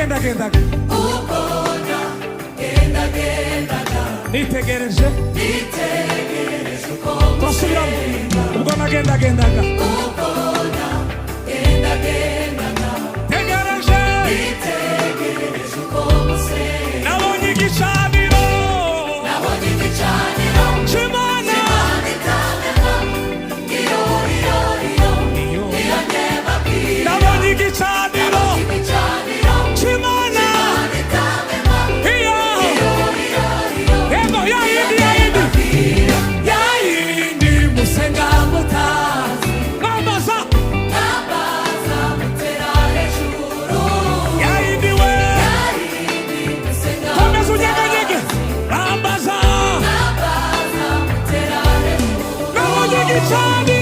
nagendagendaga nitegereje uko twasubiramo ubwo nagendagendaga nitegereje uko nabonye igicaniro c'Imana nabonye igicaniro c'Imana yayindi musenga mutazi nambaza mutera hejuru yayindi we komeza unyeganyege nambaza mutera hejuru nabonye igicaniro